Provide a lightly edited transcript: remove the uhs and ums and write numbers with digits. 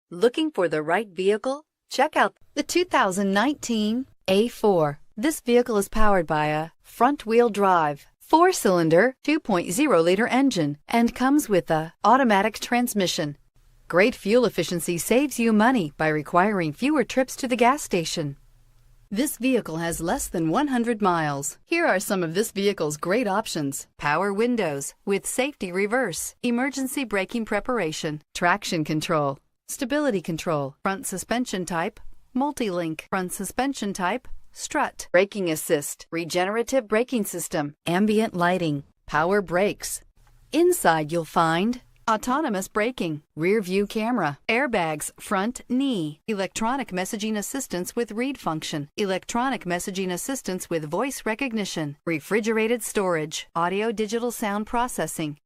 Looking for the right vehicle? Check out the 2019 A4. This vehicle is powered by a front-wheel drive, 4-cylinder, 2.0-liter engine, and comes with a automatic transmission. Great fuel efficiency saves you money by requiring fewer trips to the gas station. This vehicle has less than 100 miles. Here are some of this vehicle's great options: power windows with safety reverse, emergency braking preparation, traction control, stability control, front suspension type, multi-link, front suspension type, strut, braking assist, regenerative braking system, ambient lighting, power brakes. Inside you'll find autonomous braking, rear view camera, airbags, front knee, electronic messaging assistance with read function, electronic messaging assistance with voice recognition, refrigerated storage, audio digital sound processing,